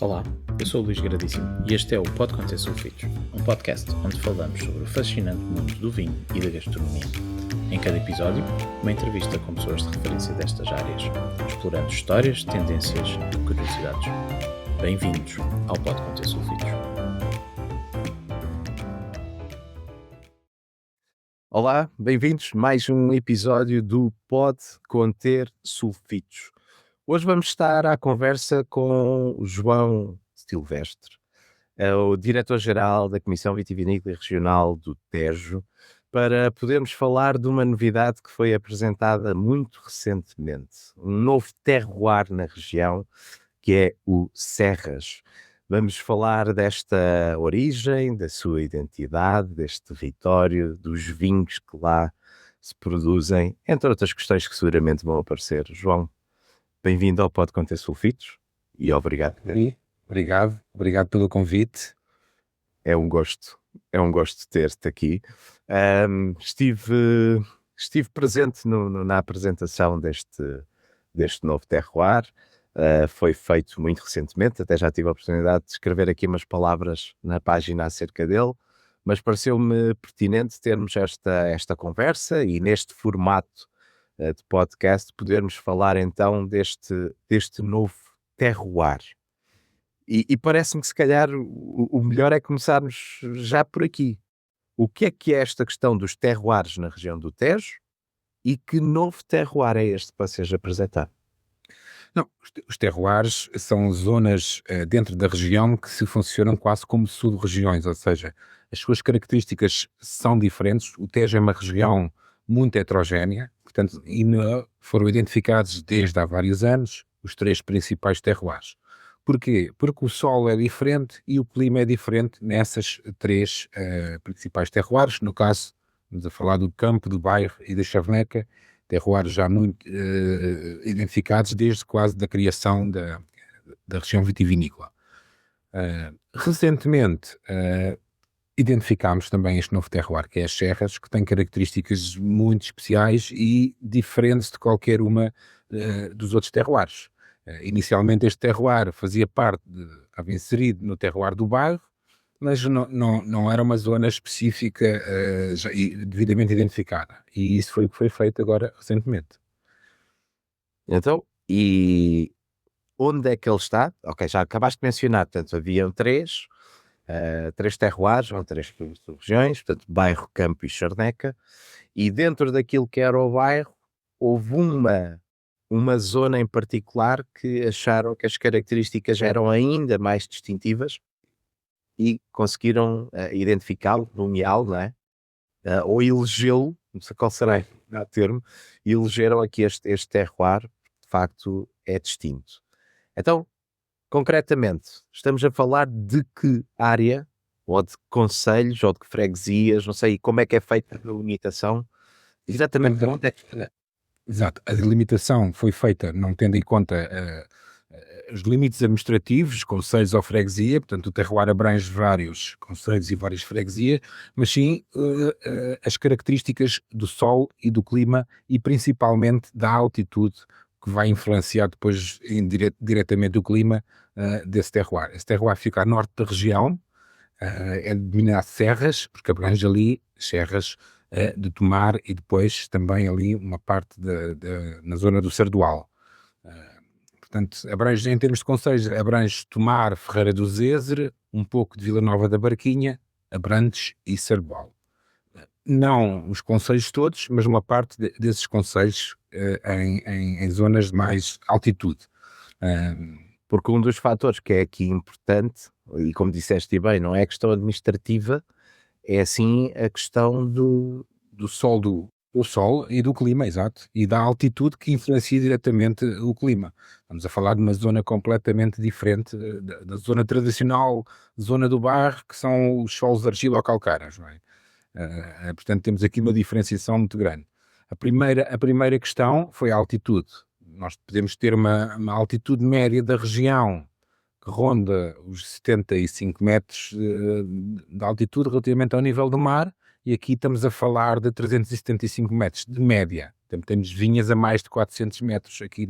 Olá, eu sou o Luís Gradíssimo e este é o Pode Conter Sulfitos, um podcast onde falamos sobre o fascinante mundo do vinho e da gastronomia. Em cada episódio, uma entrevista com pessoas de referência destas áreas, explorando histórias, tendências e curiosidades. Bem-vindos ao Pode Conter Sulfitos. Olá, bem-vindos a mais um episódio do Pode Conter Sulfitos. Hoje vamos estar à conversa com o João Silvestre, o diretor-geral da Comissão Vitivinícola e Regional do Tejo, para podermos falar de uma novidade que foi apresentada muito recentemente, um novo terroir na região, que é o Serras. Vamos falar desta origem, da sua identidade, deste território, dos vinhos que lá se produzem, entre outras questões que seguramente vão aparecer. João, bem-vindo ao Pode Conter Sulfitos e obrigado. Obrigado pelo convite. É um gosto ter-te aqui. Estive presente na apresentação deste novo terroir. Foi feito muito recentemente, até já tive a oportunidade de escrever aqui umas palavras na página acerca dele, mas pareceu-me pertinente termos esta conversa e neste formato de podcast podermos falar então deste novo terroir. E parece-me que se calhar o melhor é começarmos já por aqui. O que é esta questão dos terroirs na região do Tejo e que novo terroir é este para seja apresentar? Não, os terroirs são zonas dentro da região que se funcionam quase como sub-regiões, ou seja, as suas características são diferentes. O Tejo é uma região muito heterogénea, portanto, foram identificados desde há vários anos os três principais terroirs. Porquê? Porque o solo é diferente e o clima é diferente nessas três principais terroirs. No caso, estamos a falar do campo, do bairro e da Charneca, terroirs já muito identificados desde quase da criação da região vitivinícola. Recentemente identificámos também este novo terroir, que é as Serras, que tem características muito especiais e diferentes de qualquer uma dos outros terroirs. Inicialmente este terroir fazia parte, estava inserido no terroir do bairro, mas não era uma zona específica devidamente identificada. E isso foi o que foi feito agora recentemente. Então, e onde é que ele está? Ok, já acabaste de mencionar, portanto, haviam três terroirs, ou três regiões, portanto, bairro, campo e Charneca, e dentro daquilo que era o bairro, houve uma zona em particular que acharam que as características eram ainda mais distintivas e conseguiram identificá-lo, nomeá-lo, não é? Ou elegê-lo, não sei qual será o termo, e elegeram aqui este terroir, de facto é distinto. Então, concretamente, estamos a falar de que área, ou de concelhos, ou de que freguesias, não sei, como é que é feita a delimitação, exatamente de onde é que... Exato, a delimitação foi feita não tendo em conta os limites administrativos, concelhos ou freguesia, portanto o terroir abrange vários concelhos e várias freguesias, mas sim as características do solo e do clima e principalmente da altitude que vai influenciar depois diretamente o clima desse terroir. Esse terroir fica a norte da região, é denominado Serras, porque abrange ali serras de Tomar e depois também ali uma parte na zona do Sardual. Portanto, abrange, em termos de concelhos, abrange Tomar, Ferreira do Zézer, um pouco de Vila Nova da Barquinha, Abrantes e Sardual. Não os concelhos todos, mas uma parte desses concelhos em zonas de mais altitude. Porque um dos fatores que é aqui importante, e como disseste bem, não é a questão administrativa, é sim a questão do sol e do clima, exato, e da altitude que influencia diretamente o clima. Estamos a falar de uma zona completamente diferente da zona tradicional, zona do bairro, que são os solos argilo-calcários, não é? Portanto, temos aqui uma diferenciação muito grande. A primeira questão foi a altitude. Nós podemos ter uma altitude média da região que ronda os 75 metros de altitude relativamente ao nível do mar, e aqui estamos a falar de 375 metros de média. Temos vinhas a mais de 400 metros aqui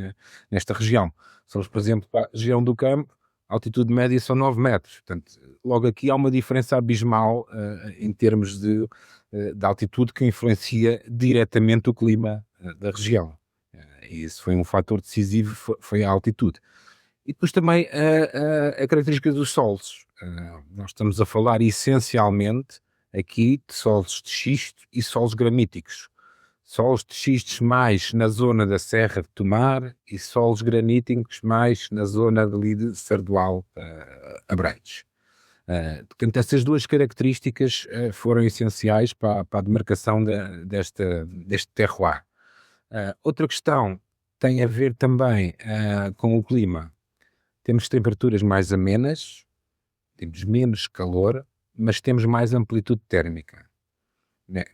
nesta região. Somos, por exemplo, para a região do campo, a altitude média são 9 metros. Portanto, logo aqui há uma diferença abismal em termos de altitude que influencia diretamente o clima da região. E isso foi um fator decisivo, foi a altitude. E depois também a característica dos solos. Nós estamos a falar essencialmente aqui de solos de xisto e solos graníticos. Solos de xistos mais na zona da Serra de Tomar e solos graníticos mais na zona ali de Sardual, Abrantes. Portanto, essas duas características foram essenciais para a demarcação deste terroir. Outra questão tem a ver também com o clima. Temos temperaturas mais amenas, temos menos calor, mas temos mais amplitude térmica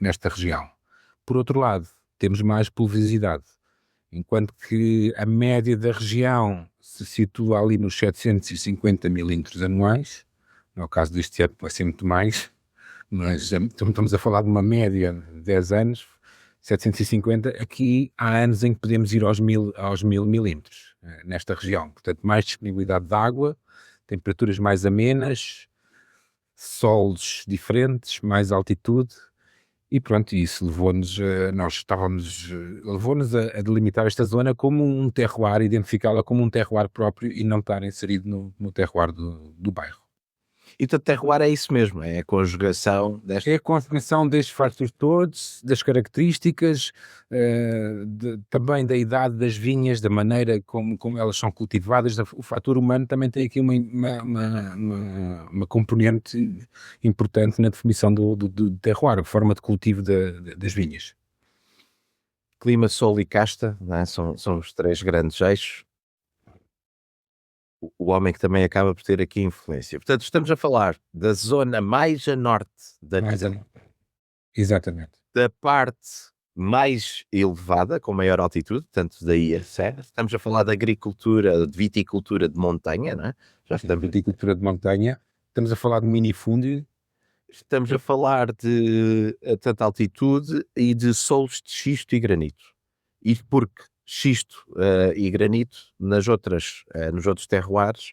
nesta região. Por outro lado, temos mais pluviosidade, enquanto que a média da região se situa ali nos 750 milímetros anuais. No caso deste ano vai ser muito mais, mas estamos a falar de uma média de 10 anos, 750. Aqui há anos em que podemos ir aos 1000 milímetros nesta região. Portanto, mais disponibilidade de água, temperaturas mais amenas, solos diferentes, mais altitude. E pronto, isso levou-nos a delimitar esta zona como um terroir, identificá-la como um terroir próprio e não estar inserido no terroir do bairro. E o terroir é isso mesmo, é a conjugação É a conjugação destes fatores todos, das características, também da idade das vinhas, da maneira como elas são cultivadas. O fator humano também tem aqui uma componente importante na definição do terroir, a forma de cultivo das vinhas. clima, sol e casta, não é? São os três grandes eixos. O homem que também acaba por ter aqui influência. Portanto, estamos a falar da zona mais a norte Exatamente. da parte mais elevada, com maior altitude, tanto daí a serra. Estamos a falar de agricultura, de viticultura de montanha, não é? Já estamos em viticultura de montanha, estamos a falar de minifúndio. Estamos a falar de tanta altitude e de solos de xisto e granito. E porque xisto e granito nos outros terroirs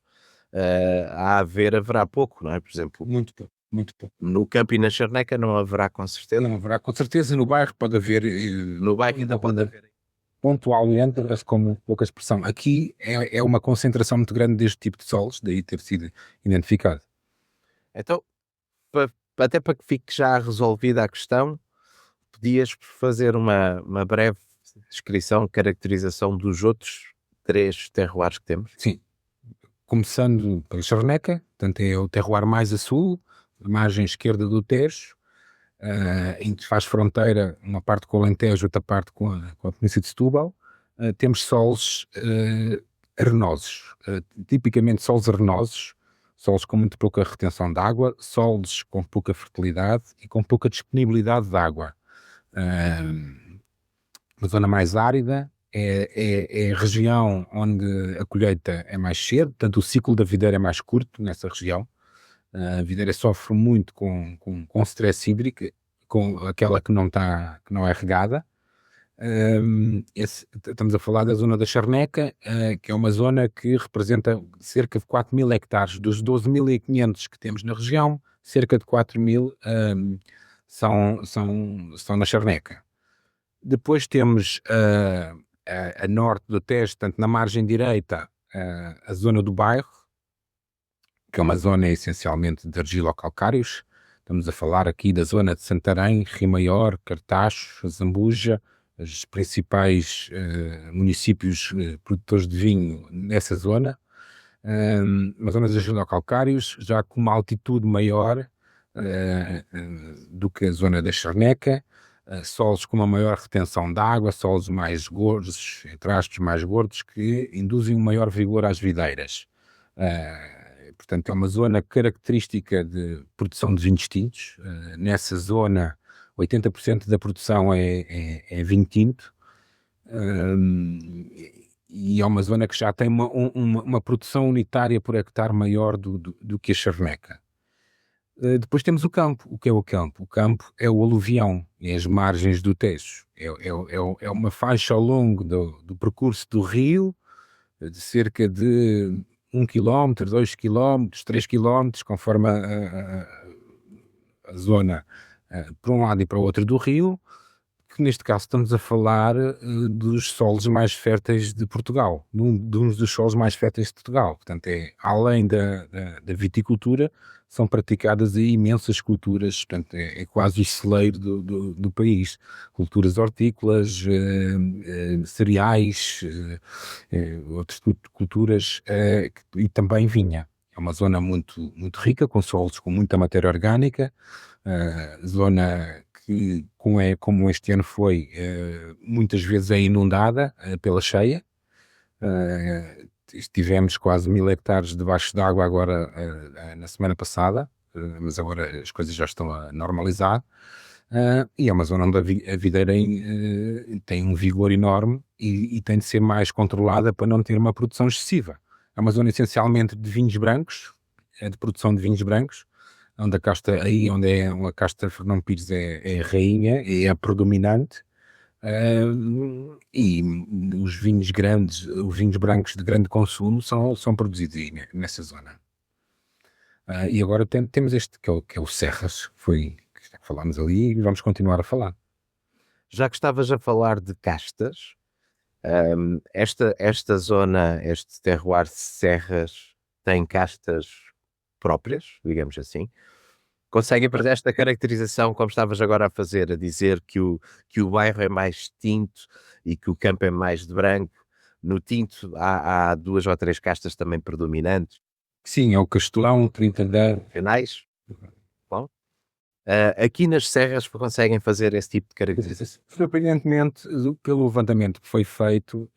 haverá pouco, não é? Por exemplo, Muito pouco. no campo e na charneca não haverá com certeza. Não haverá, com certeza, no bairro pode haver. No bairro ainda pode haver. Pontualmente, com pouca expressão. Aqui é uma concentração muito grande deste tipo de solos, daí ter sido identificado. Então, até para que fique já resolvida a questão, podias fazer uma breve descrição, caracterização dos outros 3 terroirs que temos? Sim. Começando pela Charneca, portanto é o terroir mais a sul, a margem esquerda do Tejo, em que faz fronteira uma parte com o Alentejo, outra parte com a província de Setúbal. Temos solos arenosos, tipicamente solos arenosos, solos com muito pouca retenção de água, solos com pouca fertilidade e com pouca disponibilidade de água. Uma zona mais árida, é a região onde a colheita é mais cedo, portanto o ciclo da videira é mais curto nessa região. A videira sofre muito com stress hídrico, com aquela que não é regada. Estamos a falar da zona da Charneca, que é uma zona que representa cerca de 4.000 hectares. Dos 12.500 que temos na região, cerca de 4.000 são na Charneca. Depois temos a norte do Tejo, portanto na margem direita, a zona do bairro, que é uma zona essencialmente de argilocalcários. Estamos a falar aqui da zona de Santarém, Rio Maior, Cartacho, Zambuja, os principais municípios produtores de vinho nessa zona. Uma zona de argilocalcários, já com uma altitude maior do que a zona da Charneca. Solos com uma maior retenção de água, solos mais gordos, entre aspas, mais gordos, que induzem um maior vigor às videiras. Portanto, é uma zona característica de produção de vinhos tintos. Nessa zona, 80% da produção é vinho tinto. E é uma zona que já tem uma produção unitária por hectare maior do que a Charneca. Depois temos o campo. O que é o campo? O campo é o aluvião, é as margens do Tejo. É uma faixa ao longo do percurso do rio, de cerca de 1 km, 2 km, 3 km, conforme a zona, para um lado e para o outro do rio, que neste caso estamos a falar dos solos mais férteis de Portugal, de um dos solos mais férteis de Portugal. Portanto, além da viticultura, são praticadas aí imensas culturas, portanto, é quase o celeiro do país. Culturas hortícolas, cereais, outras culturas, e também vinha. É uma zona muito, muito rica, com solos com muita matéria orgânica, zona que, como este ano foi, muitas vezes é inundada pela cheia. Tivemos quase 1000 hectares debaixo d'água agora, na semana passada, mas agora as coisas já estão a normalizar. E é uma zona onde a videira tem um vigor enorme e tem de ser mais controlada para não ter uma produção excessiva. É uma zona essencialmente de vinhos brancos, de produção de vinhos brancos, onde a casta, aí onde é a casta Fernão Pires é a rainha, é a predominante, e os vinhos grandes, os vinhos brancos de grande consumo são produzidos aí nessa zona. E agora temos este que é o Serras, que falámos ali e vamos continuar a falar. Já que estavas a falar de castas, esta zona, este terroir de Serras, tem castas próprias, digamos assim. Conseguem fazer esta caracterização, como estavas agora a fazer, a dizer que o bairro é mais tinto e que o campo é mais de branco. No tinto há 2 ou 3 castas também predominantes. Sim, é o Castelão, 30 Finais. Bom. Aqui nas serras conseguem fazer esse tipo de caracterização. Surpreendentemente, pelo levantamento que foi feito,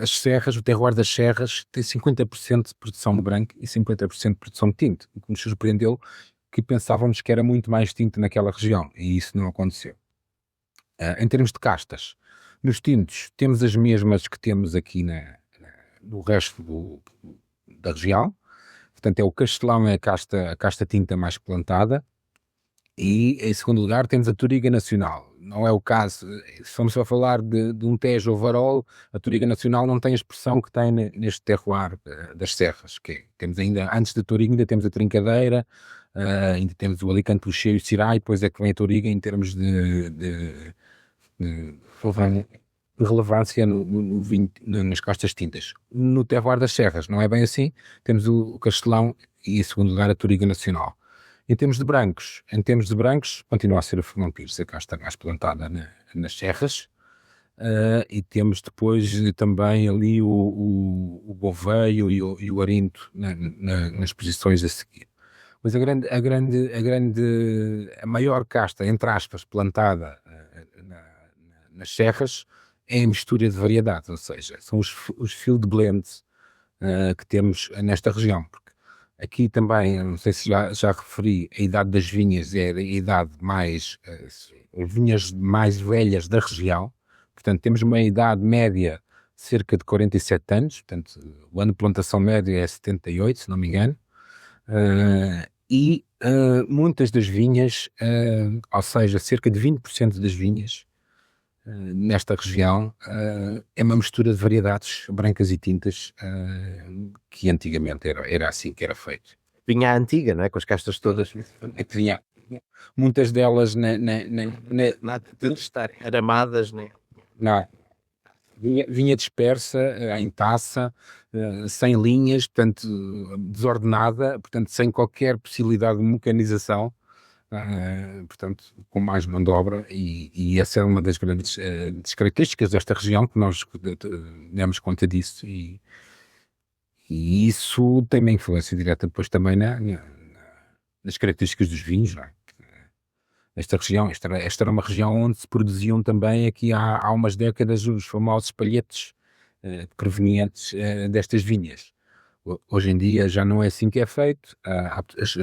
as serras, o terroir das serras tem 50% de produção de branco e 50% de produção de tinto. O que nos surpreendeu, que pensávamos que era muito mais tinto naquela região, e isso não aconteceu. Em termos de castas, nos tintos temos as mesmas que temos aqui no resto da região. Portanto, é o Castelão, é a casta tinta mais plantada. E em segundo lugar temos a Touriga Nacional. Não é o caso, se formos a falar de um Tejo ou Varol, a Touriga Nacional não tem a expressão que tem neste terroir das serras, temos ainda, antes da Touriga ainda temos a Trincadeira, ainda temos o Alicante, o Cheio e o Sirá, e depois é que vem a Touriga em termos de relevância no vinho, nas costas tintas. No terroir das serras não é bem assim, temos o Castelão e em segundo lugar a Touriga Nacional. Em termos de brancos, continua a ser a Fernão Pires, a casta mais plantada nas serras, e temos depois também ali o Gouveio e o Arinto nas posições a seguir. Mas a maior casta, entre aspas, plantada nas serras é a mistura de variedades, ou seja, são os field blends que temos nesta região. Aqui também, não sei se já referi, a idade das vinhas é a idade mais, as vinhas mais velhas da região, portanto temos uma idade média de cerca de 47 anos, portanto o ano de plantação médio é 78, se não me engano, e muitas das vinhas, ou seja, cerca de 20% das vinhas nesta região é uma mistura de variedades brancas e tintas que antigamente era assim que era feito. Vinha antiga, não é? Com as castas todas. Vinha muitas delas Nada de estar aramadas, né? não, vinha dispersa em taça, sem linhas, portanto desordenada, portanto sem qualquer possibilidade de mecanização. Portanto, com mais mão de obra, e essa é uma das grandes características desta região, que nós demos conta disso, e isso tem uma influência direta depois também nas características dos vinhos, não é? Nesta região, esta era uma região onde se produziam também aqui há umas décadas os famosos palhetes provenientes destas vinhas. Hoje em dia já não é assim que é feito, as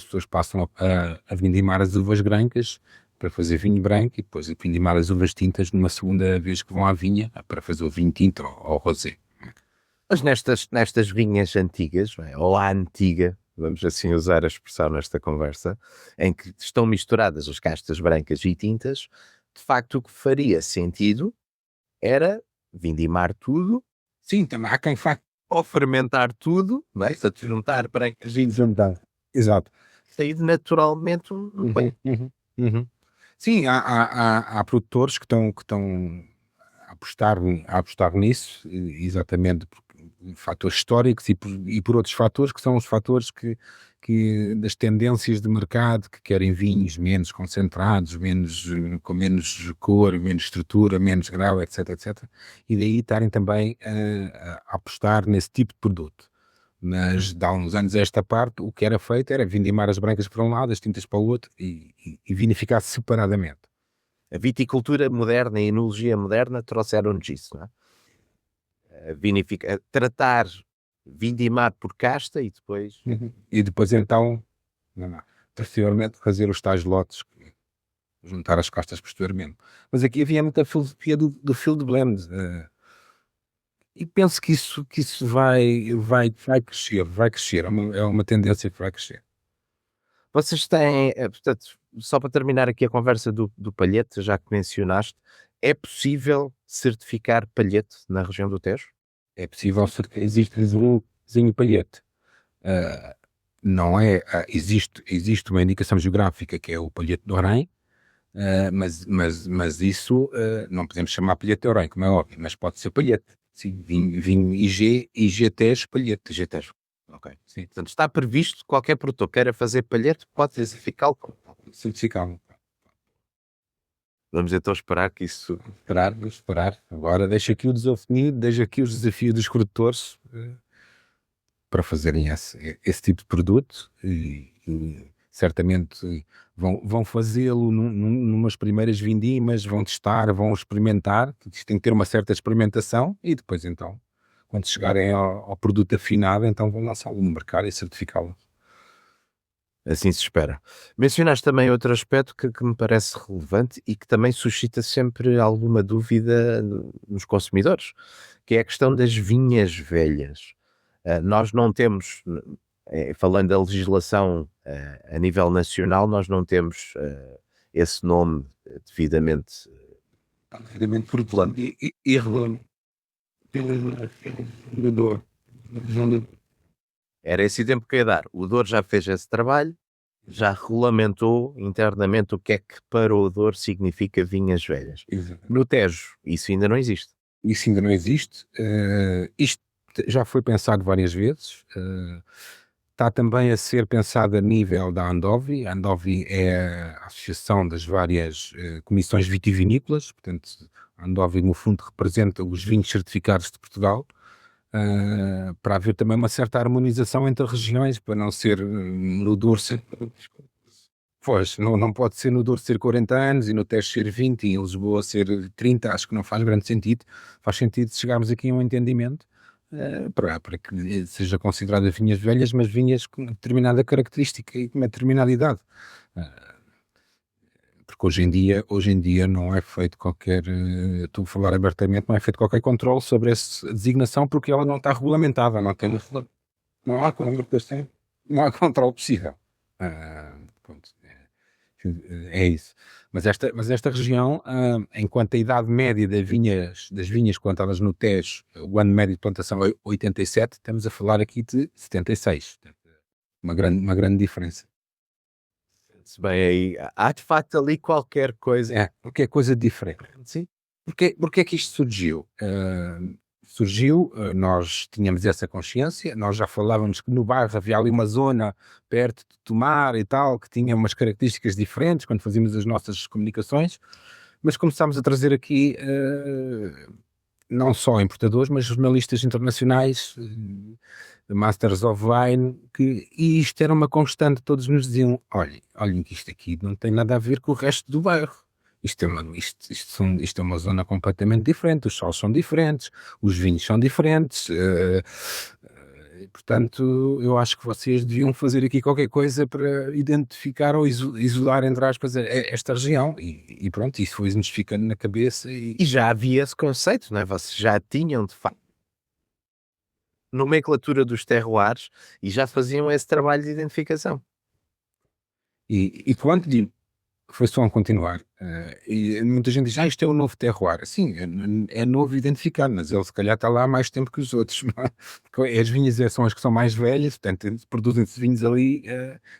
pessoas passam a vindimar as uvas brancas para fazer vinho branco e depois a vindimar as uvas tintas numa segunda vez que vão à vinha para fazer o vinho tinto ou rosé. Mas nestas vinhas antigas, não é? Ou à antiga, vamos assim usar a expressão nesta conversa, em que estão misturadas as castas brancas e tintas, de facto o que faria sentido era vindimar tudo. Sim, também há quem ou fermentar tudo, não é? Portanto, juntar brancas e Exato. sair naturalmente um bem. Uhum. Sim, há produtores que estão a apostar nisso, exatamente por fatores históricos e por outros fatores que são os fatores das tendências de mercado, que querem vinhos menos concentrados, com menos cor, menos estrutura, menos grau, etc, etc. E daí estarem também a apostar nesse tipo de produto. Mas de há uns anos a esta parte, o que era feito era vindimar as brancas para um lado, as tintas para o outro e vinificar separadamente. A viticultura moderna e a enologia moderna trouxeram-nos isso, não é? Tratar, vindimar por casta e depois E depois então, não, posteriormente fazer os tais lotes, juntar as castas posteriormente. Mas aqui havia muita filosofia do field blend. E penso que isso vai crescer, vai crescer. É uma tendência que vai crescer. vocês têm, portanto, só para terminar aqui a conversa do palhete, já que mencionaste, é possível certificar palhete na região do Tejo? É possível que existe um vizinho palhete. Não é, existe uma indicação geográfica que é o palhete do Orém, mas isso não podemos chamar palhete de Orém, como é óbvio, mas pode ser palhete. Sim, vinho IG Tejo palhete. IG Tejo. Ok. Sim, Portanto, está previsto que qualquer produtor queira fazer palhete, pode certificá-lo. certificável. Vamos então esperar que isso... Esperar. Agora deixa aqui o desafio, deixa aqui os desafios dos produtores para fazerem esse tipo de produto e certamente vão fazê-lo numas primeiras vindimas, vão testar, vão experimentar, isto tem que ter uma certa experimentação e depois então, quando chegarem ao produto afinado, então vão lançá-lo no mercado e certificá-lo. Assim se espera. Mencionaste também outro aspecto que me parece relevante e que também suscita sempre alguma dúvida nos consumidores, que é a questão das vinhas velhas. Nós não temos, falando da legislação a nível nacional, nós não temos esse nome devidamente Produto e regulamento. Era esse o tempo que ia dar. O Douro já fez esse trabalho, já regulamentou internamente o que é que para o Douro significa vinhas velhas. Exatamente. No Tejo, isso ainda não existe. Isso ainda não existe. Isto já foi pensado várias vezes. Está também a ser pensado a nível da Andovi. A Andovi é a associação das várias comissões vitivinícolas. Portanto, a Andovi, no fundo, representa os vinhos certificados de Portugal. Para haver também uma certa harmonização entre regiões, para não ser no Douro ser... Pois, não pode ser no Douro ser 40 anos e no Tejo ser 20 e em Lisboa ser 30, acho que não faz grande sentido. Faz sentido chegarmos aqui a um entendimento para que seja considerada vinhas velhas, mas vinhas com determinada característica e com uma determinada idade. Porque hoje em dia não é feito qualquer, estou a falar abertamente, não é feito qualquer controle sobre essa designação porque ela não está regulamentada, não há regulamentação, não há controle possível. Pronto, é isso. Mas esta região, enquanto a idade média das vinhas plantadas no Tejo, o ano médio de plantação é 87, estamos a falar aqui de 76. Uma grande diferença. Se bem aí, há de facto ali qualquer coisa. Porque é coisa diferente. Sim. Porque é que isto surgiu? Nós tínhamos essa consciência, nós já falávamos que no bairro havia ali uma zona perto de Tomar e tal, que tinha umas características diferentes quando fazíamos as nossas comunicações, mas começámos a trazer aqui não só importadores, mas jornalistas internacionais, Masters of Wine, e isto era uma constante, todos nos diziam, olhem que isto aqui não tem nada a ver com o resto do bairro. Isto é uma zona completamente diferente, os solos são diferentes, os vinhos são diferentes, portanto, eu acho que vocês deviam fazer aqui qualquer coisa para identificar ou isolar, entre aspas, esta região. E pronto, isso foi-nos ficando na cabeça. E já havia esse conceito, não é? Vocês já tinham, de facto, nomenclatura dos terroirs e já faziam esse trabalho de identificação. E quando digo Foi só um continuar. E muita gente diz, isto é o novo terroir. Sim, é novo identificado, mas ele se calhar está lá há mais tempo que os outros. Não é? Porque as vinhas são as que são mais velhas, portanto, produzem-se vinhos ali,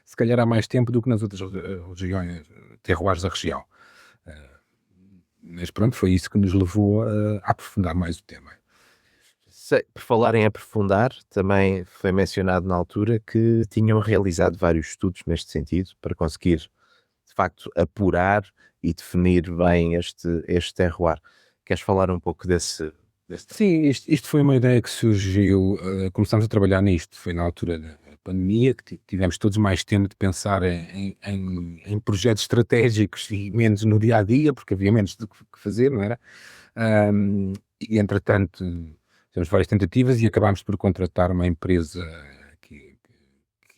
se calhar há mais tempo do que nas outras regiões, terroirs da região. Mas pronto, foi isso que nos levou a aprofundar mais o tema. Por falar em aprofundar, também foi mencionado na altura que tinham realizado vários estudos neste sentido para conseguir, de facto, apurar e definir bem este terroir. Queres falar um pouco desse? Sim, isto foi uma ideia que surgiu, começámos a trabalhar nisto, foi na altura da pandemia, que tivemos todos mais tempo de pensar em projetos estratégicos e menos no dia a dia, porque havia menos do que fazer, não era? E entretanto, tivemos várias tentativas e acabámos por contratar uma empresa que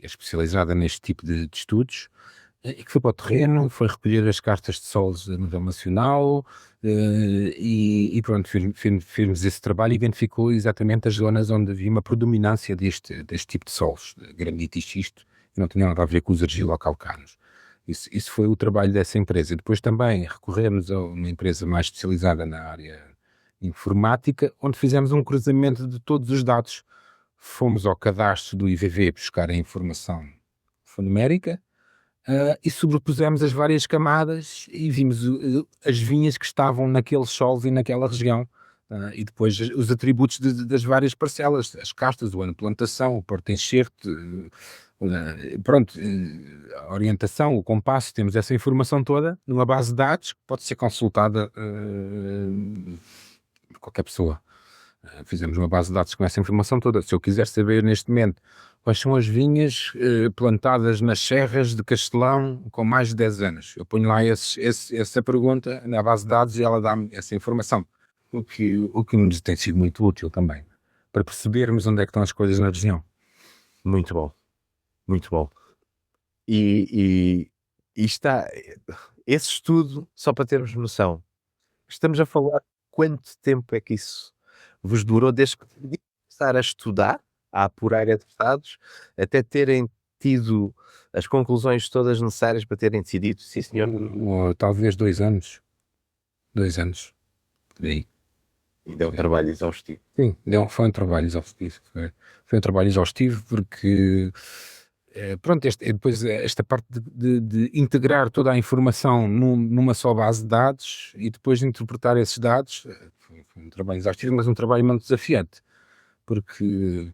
é especializada neste tipo de estudos, e que foi para o terreno, foi recolher as cartas de solos a nível nacional, e pronto, fizemos esse trabalho e identificou exatamente as zonas onde havia uma predominância deste tipo de solos, granito e xisto, que não tinha nada a ver com os argilocalcanos. Isso foi o trabalho dessa empresa. Depois também recorremos a uma empresa mais especializada na área informática, onde fizemos um cruzamento de todos os dados. Fomos ao cadastro do IVV buscar a informação alfanumérica, e sobrepusemos as várias camadas e vimos as vinhas que estavam naqueles solos e naquela região, e depois os atributos das várias parcelas, as castas, o ano de plantação, o porta-enxerto, pronto, a orientação, o compasso, temos essa informação toda numa base de dados que pode ser consultada por qualquer pessoa. Fizemos uma base de dados com essa informação toda. Se eu quiser saber neste momento quais são as vinhas plantadas nas serras de Castelão com mais de 10 anos, eu ponho lá essa pergunta na base de dados e ela dá-me essa informação, o que nos tem sido muito útil também, para percebermos onde é que estão as coisas na região. Muito bom, muito bom. E está, esse estudo, só para termos noção, estamos a falar quanto tempo é que isso vos durou desde que começar a estudar, a apurar dados, até terem tido as conclusões todas necessárias para terem decidido, sim senhor? Talvez 2 anos. 2 anos. Por aí. E deu um trabalho exaustivo. Sim, foi um trabalho exaustivo. Foi um trabalho exaustivo porque, pronto, depois esta parte de integrar toda a informação numa só base de dados e depois de interpretar esses dados, foi um trabalho exaustivo, mas um trabalho muito desafiante, porque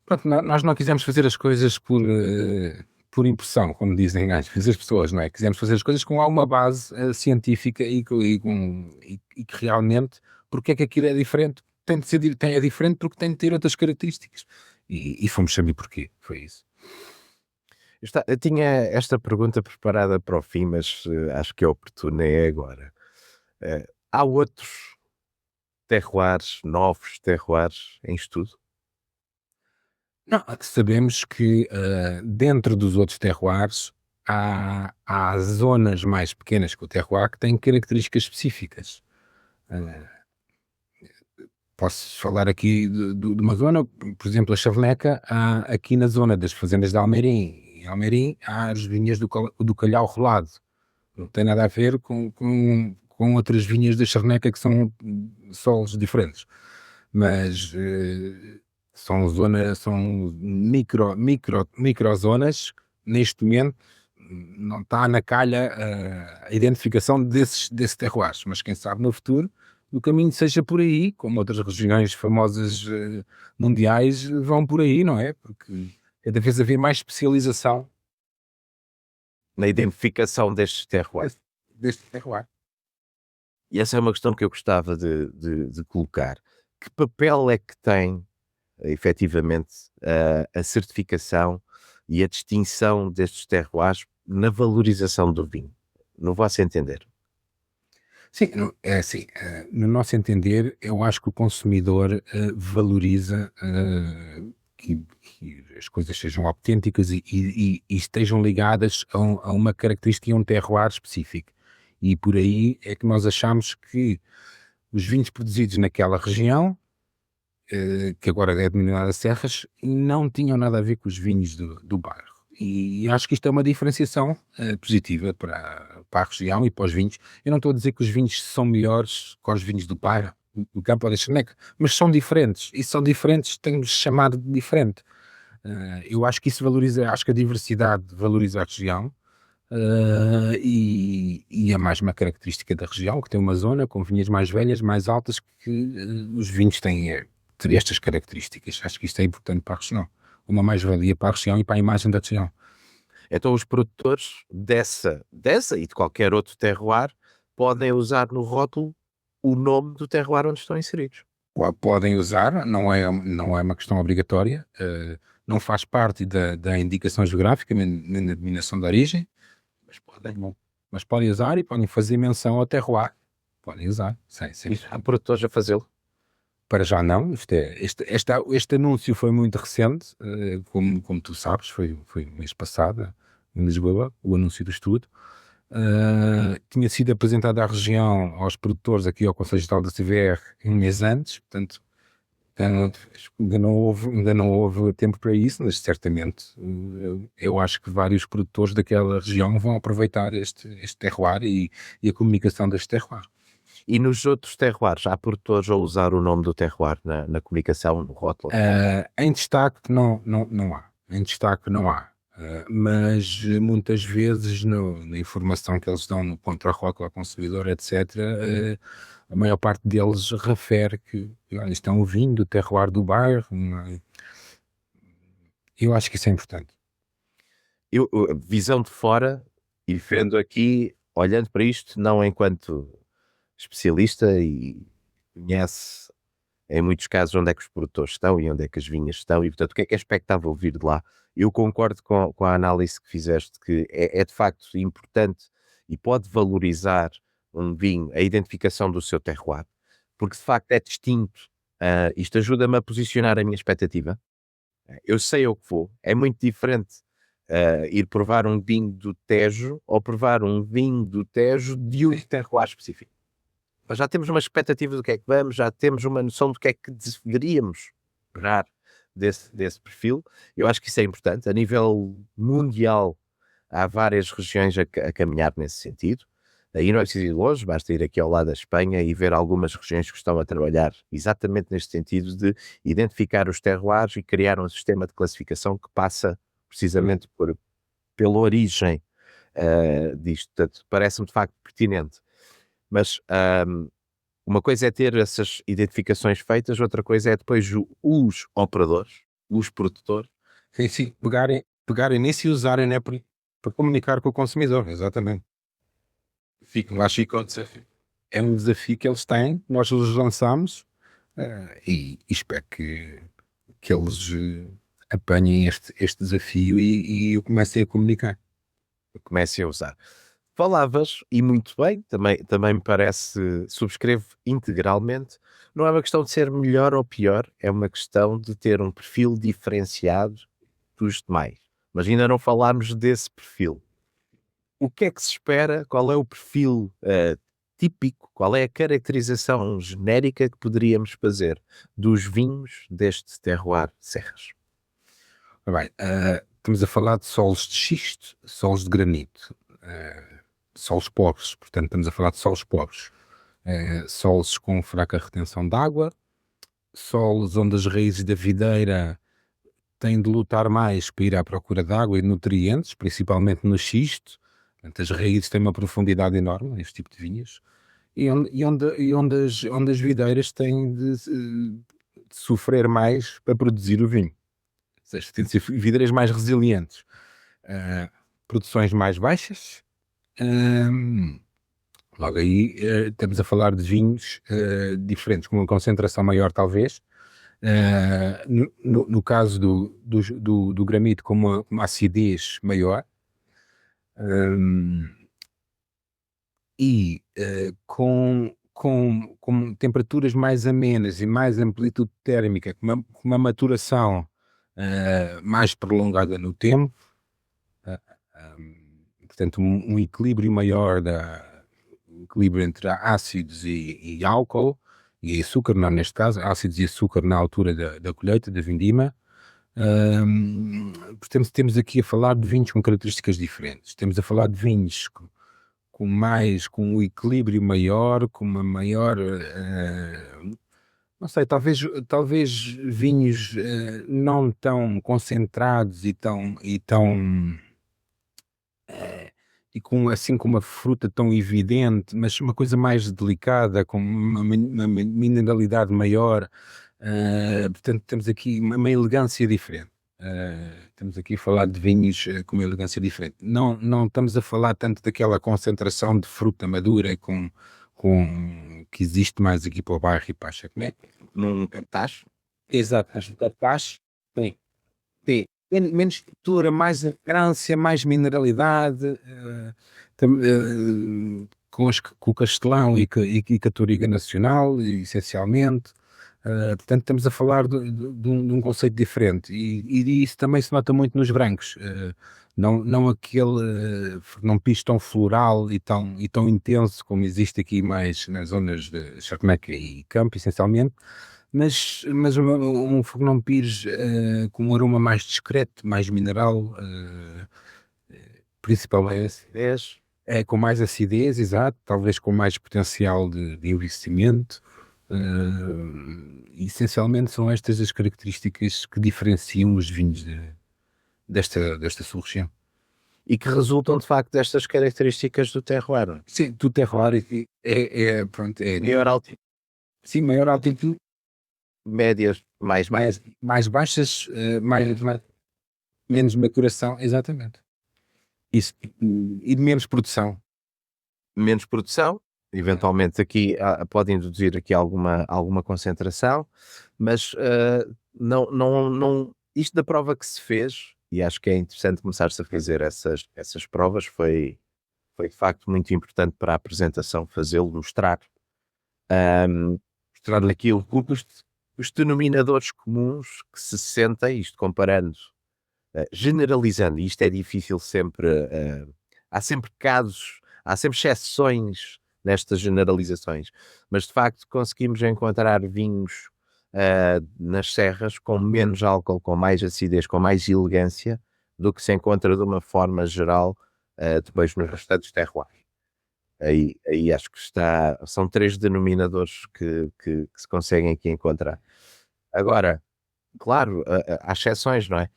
pronto, nós não quisemos fazer as coisas por impressão, como dizem as pessoas, não é? Quisemos fazer as coisas com alguma base científica e que realmente, porque é que aquilo é diferente? É diferente porque tem de ter outras características. E fomos saber porquê, foi isso. Eu tinha esta pergunta preparada para o fim, mas acho que é oportuna agora. Há outros terroirs, novos terroirs em estudo? Não, sabemos que dentro dos outros terroirs há zonas mais pequenas que o terroir que têm características específicas. Posso falar aqui de uma zona, por exemplo, a Charneca, aqui na zona das fazendas de Almeirim. Em Almeirim há as vinhas do Calhau Rolado. Não tem nada a ver com outras vinhas da Charneca que são solos diferentes. Mas são microzonas. Neste momento não está na calha a identificação desses terroirs, mas quem sabe no futuro o caminho seja por aí, como outras regiões famosas mundiais vão por aí, não é? Porque cada vez haver mais especialização na identificação destes terroirs. Deste terroir. E essa é uma questão que eu gostava de colocar. Que papel é que tem, efetivamente, a certificação e a distinção destes terroirs na valorização do vinho, no vosso entender? Sim, é assim, no nosso entender, eu acho que o consumidor valoriza que as coisas sejam autênticas e estejam ligadas a uma característica e a um terroir específico. E por aí é que nós achamos que os vinhos produzidos naquela região, que agora é denominada Serras, não tinham nada a ver com os vinhos do bairro. E acho que isto é uma diferenciação positiva para a região e para os vinhos. Eu não estou a dizer que os vinhos são melhores que os vinhos do Pará, do Campo da Chaneca, mas são diferentes. E são diferentes, temos chamado de diferente. Eu acho que isso valoriza, acho que a diversidade valoriza a região. E é mais uma característica da região, que tem uma zona com vinhas mais velhas, mais altas, que os vinhos têm ter estas características. Acho que isto é importante para a região. Uma mais-valia para a região e para a imagem da região. Então os produtores dessa e de qualquer outro terroir podem usar no rótulo o nome do terroir onde estão inseridos. Podem usar, não é uma questão obrigatória, não faz parte da indicação geográfica, nem da denominação de origem, mas podem usar e podem fazer menção ao terroir. Podem usar, sim. E há produtores a fazê-lo. Para já não, este anúncio foi muito recente, como tu sabes, foi mês passado, em Lisboa, o anúncio do estudo. Tinha sido apresentado à região, aos produtores aqui ao Conselho Geral da CVR um mês antes, portanto ainda não houve tempo para isso, mas certamente eu acho que vários produtores daquela região vão aproveitar este terroir e a comunicação deste terroir. E nos outros terroirs, há produtores a usar o nome do terroir na comunicação, no rótulo? Em destaque não há. Em destaque não há. Mas muitas vezes na informação que eles dão no contra-rótulo ao consumidor, etc., a maior parte deles refere que olha, isto é um vinho do terroir do bairro. Eu acho que isso é importante. Visão de fora, e vendo aqui, olhando para isto, não enquanto especialista e conhece em muitos casos onde é que os produtores estão e onde é que as vinhas estão e portanto o que é expectável ouvir de lá. Eu concordo com a análise que fizeste, que é de facto importante e pode valorizar um vinho, a identificação do seu terroir, porque de facto é distinto. Isto ajuda-me a posicionar a minha expectativa. Eu sei ao que vou, é muito diferente ir provar um vinho do Tejo ou provar um vinho do Tejo de um terroir específico. Mas já temos uma expectativa do que é que vamos, já temos uma noção do que é que deveríamos esperar desse perfil. Eu acho que isso é importante. A nível mundial, há várias regiões a caminhar nesse sentido. Aí não é preciso ir longe, basta ir aqui ao lado da Espanha e ver algumas regiões que estão a trabalhar exatamente neste sentido de identificar os terroirs e criar um sistema de classificação que passa precisamente pela origem disto. Portanto, parece-me de facto pertinente. Mas uma coisa é ter essas identificações feitas, outra coisa é depois os operadores, os produtores. Sim, pegarem nisso e usarem, né, para comunicar com o consumidor, exatamente. Acho que é um desafio que eles têm, nós os lançamos e espero que eles apanhem este desafio e eu comecem a comunicar. Comecem a usar. Falavas, e muito bem, também me parece, subscrevo integralmente, não é uma questão de ser melhor ou pior, é uma questão de ter um perfil diferenciado dos demais. Mas ainda não falámos desse perfil. O que é que se espera? Qual é o perfil típico? Qual é a caracterização genérica que poderíamos fazer dos vinhos deste terroir de Serras? Bem, estamos a falar de solos de xisto, solos de granito, solos pobres, portanto estamos a falar de solos pobres, solos com fraca retenção de água, solos onde as raízes da videira têm de lutar mais para ir à procura de água e de nutrientes, principalmente no xisto. Portanto, as raízes têm uma profundidade enorme neste tipo de vinhas e onde as videiras têm de sofrer mais para produzir o vinho. Ou seja, têm de ser videiras mais resilientes, produções mais baixas. Logo aí estamos a falar de vinhos diferentes, com uma concentração maior talvez. No caso do gramito com uma acidez maior e com temperaturas mais amenas e mais amplitude térmica, com uma maturação mais prolongada no tempo, portanto um equilíbrio maior equilíbrio entre ácidos e álcool e açúcar, não, neste caso ácidos e açúcar na altura da colheita, da vindima, Portanto, temos aqui a falar de vinhos com características diferentes. Temos a falar de vinhos com um equilíbrio maior, com uma maior, não sei, talvez vinhos não tão concentrados e com assim com uma fruta tão evidente, mas uma coisa mais delicada, com uma mineralidade maior. Portanto, temos aqui uma elegância diferente. Estamos aqui a falar de vinhos com uma elegância diferente. Não estamos a falar tanto daquela concentração de fruta madura que existe mais aqui para o bairro e para a Chacomé. Num cartaz. Exato, mas o cartaz tem menos estrutura, mais elegância, mais mineralidade, com o Castelão e com a Touriga Nacional, essencialmente. Portanto, estamos a falar de um conceito diferente e isso também se nota muito nos brancos. Não aquele Fernão Pis tão floral e tão intenso como existe aqui mais nas zonas de Chacmeca e Campo, essencialmente, mas um Fernão Pires com um aroma mais discreto, mais mineral, principalmente com mais acidez, exato, talvez com mais potencial de envelhecimento. Essencialmente são estas as características que diferenciam os vinhos desta sub-região. E que resultam de facto destas características do terroir. Sim, do terroir pronto, Maior altitude. Sim, maior altitude, Médias mais baixas, menos maturação, exatamente. Isso, e menos produção. Menos produção. Eventualmente aqui pode induzir aqui alguma concentração, mas não, isto da prova que se fez, e acho que é interessante começar-se a fazer essas provas, foi de facto muito importante para a apresentação, fazê-lo, mostrar aquilo, os denominadores comuns que se sentem, isto comparando, generalizando, e isto é difícil sempre, há sempre casos, há sempre exceções nestas generalizações, mas de facto conseguimos encontrar vinhos nas serras com menos álcool, com mais acidez, com mais elegância do que se encontra de uma forma geral depois nos restantes terroirs. Aí acho que são 3 denominadores que se conseguem aqui encontrar. Agora, claro, há exceções, não é?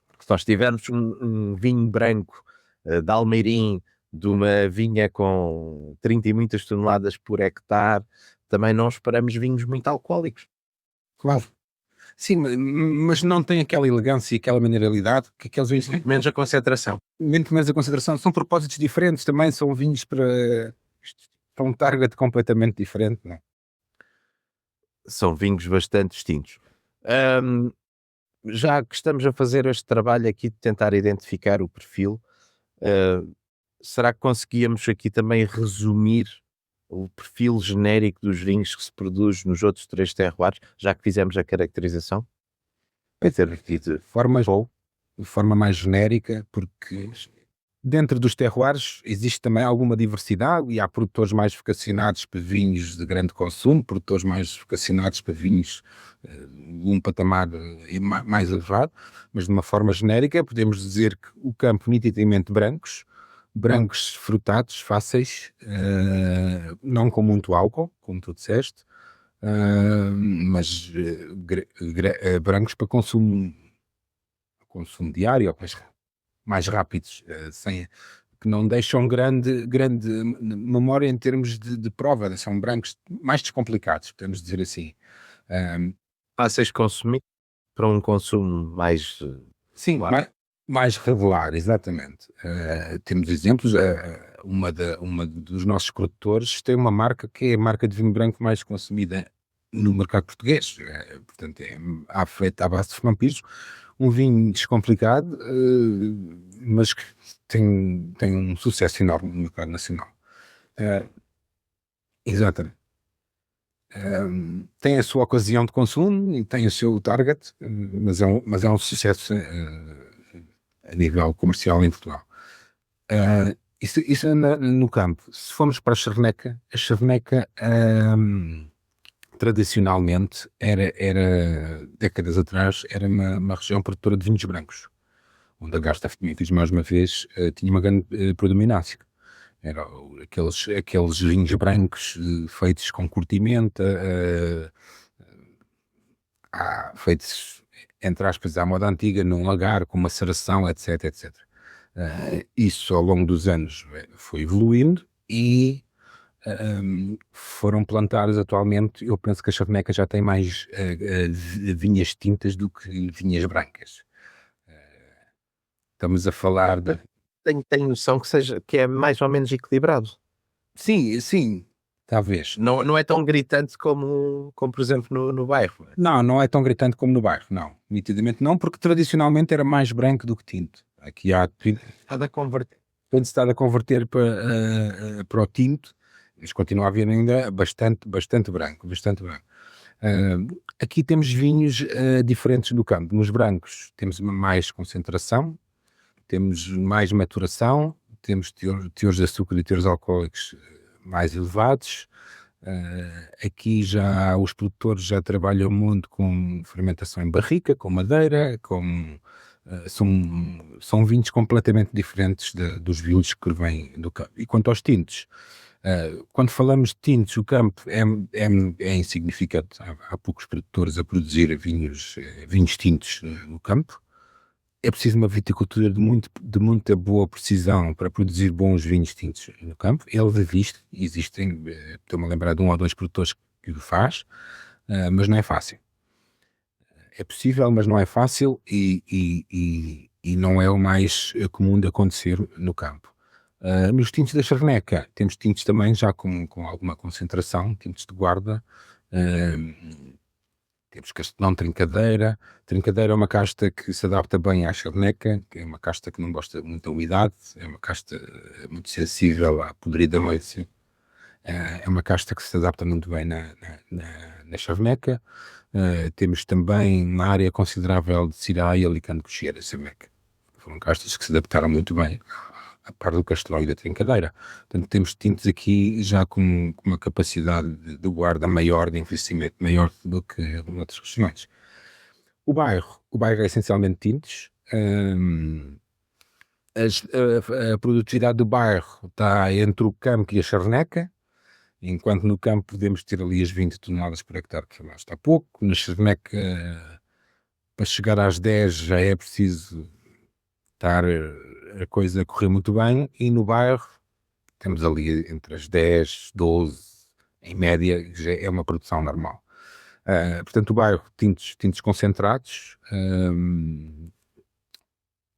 Porque se nós tivermos um vinho branco de Almeirim, de uma vinha com 30 e muitas toneladas por hectare, também não esperamos vinhos muito alcoólicos. Claro. Sim, mas não tem aquela elegância e aquela mineralidade que aqueles vinhos têm. Menos a concentração. Menos a concentração. São propósitos diferentes também, são vinhos para um target completamente diferente, não é? São vinhos bastante distintos. Já que estamos a fazer este trabalho aqui de tentar identificar o perfil, será que conseguíamos aqui também resumir o perfil genérico dos vinhos que se produz nos outros 3 terroirs, já que fizemos a caracterização? De forma mais genérica, porque dentro dos terroirs existe também alguma diversidade e há produtores mais vocacionados para vinhos de grande consumo, produtores mais vocacionados para vinhos de um patamar mais elevado, mas de uma forma genérica podemos dizer que o campo nitidamente brancos frutados, fáceis, não com muito álcool, como tu disseste, mas brancos para consumo diário, mais rápidos, que não deixam grande memória em termos de prova, são brancos mais descomplicados, podemos dizer assim. Fáceis de consumir para um consumo mais... Sim, mais regular, exatamente. Temos exemplos, uma dos nossos produtores tem uma marca que é a marca de vinho branco mais consumida no mercado português, portanto é feito à base de Fernão Pires, um vinho descomplicado, mas que tem um sucesso enorme no mercado nacional. Exatamente. Tem a sua ocasião de consumo e tem o seu target, mas é um sucesso a nível comercial em Portugal. Isso no campo. Se formos para a Charneca tradicionalmente, décadas atrás, era uma região produtora de vinhos brancos, onde a Garsta Vinícolas, mais uma vez, tinha uma grande predominância. Eram aqueles vinhos brancos feitos com curtimenta, feitos, entre aspas, à moda antiga, num lagar, com maceração, etc, etc. Isso, ao longo dos anos, foi evoluindo e foram plantados atualmente. Eu penso que a Charneca já tem mais vinhas tintas do que vinhas brancas. Estamos a falar de... Tenho noção que é mais ou menos equilibrado. Sim, talvez. Não é tão gritante como por exemplo, no bairro. Não é tão gritante como no bairro, não. Nitidamente não, porque tradicionalmente era mais branco do que tinto. Aqui tem-se estado a converter para o tinto, mas continua a haver ainda bastante branco. Aqui temos vinhos diferentes do campo. Nos brancos temos mais concentração, temos mais maturação, temos teores de açúcar e teores alcoólicos mais elevados. Aqui os produtores já trabalham muito com fermentação em barrica, com madeira, são vinhos completamente diferentes dos vinhos que vêm do campo. E quanto aos tintos, quando falamos de tintos, o campo é insignificante. Há poucos produtores a produzir vinhos tintos no campo. É preciso uma viticultura de muita boa precisão para produzir bons vinhos tintos no campo. Existem, estou-me a lembrar de 1 ou 2 produtores que o faz, mas não é fácil. É possível, mas não é fácil e não é o mais comum de acontecer no campo. Nos tintos da Charneca, temos tintos também já com alguma concentração, tintos de guarda. Temos Castelão Trincadeira. Trincadeira é uma casta que se adapta bem à Charneca, que é uma casta que não gosta muito da umidade, é uma casta muito sensível à podridão. É uma casta que se adapta muito bem na Charneca. Temos também uma área considerável de Syrah e Alicante Cochera, Charneca. Foram castas que se adaptaram muito bem a par do Castelão e da Trincadeira. Portanto, temos tintos aqui já com uma capacidade de guarda maior, de envelhecimento maior do que em outras regiões. O bairro é essencialmente tintos. A produtividade do bairro está entre o campo e a Charneca, enquanto no campo podemos ter ali as 20 toneladas por hectare, que lá está pouco. Na Charneca, para chegar às 10 já é preciso estar a coisa a correr muito bem, e no bairro temos ali entre as 10, 12, em média, já é uma produção normal. Portanto, o bairro, tintos concentrados,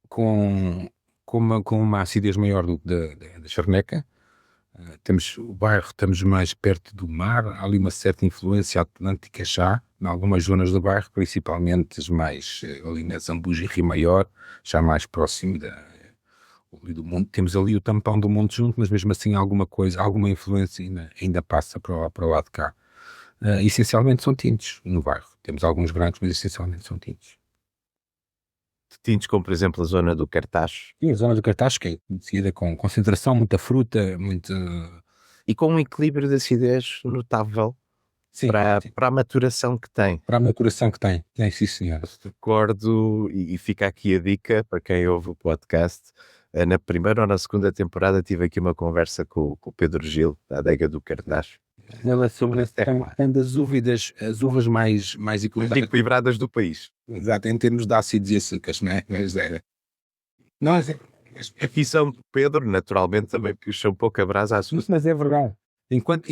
com uma acidez maior do que da Charneca. O bairro, estamos mais perto do mar, há ali uma certa influência atlântica já, em algumas zonas do bairro, principalmente as mais ali na Zambuja e Rio Maior, já mais próximo do Monte. Temos ali o tampão do Monte junto, mas mesmo assim alguma influência ainda passa para o lado de cá. Essencialmente são tintos no bairro. Temos alguns brancos, mas essencialmente são tintos. Tintos como, por exemplo, a zona do Cartaz. E a zona do Cartaz, que é conhecida com concentração, muita fruta, e com um equilíbrio de acidez notável. Sim, para a maturação que tem. Para a maturação que tem, sim senhor. Recordo, e fica aqui a dica para quem ouve o podcast, na primeira ou na segunda temporada tive aqui uma conversa com o Pedro Gil, da Adega do Cartaz. Ela sobre tem das uvas mais equilibradas do país. Exato, em termos de ácidos e açúcares, não é? A visão do Pedro, naturalmente, também puxa um pouco a brasa à sua. Mas é verdade. Enquanto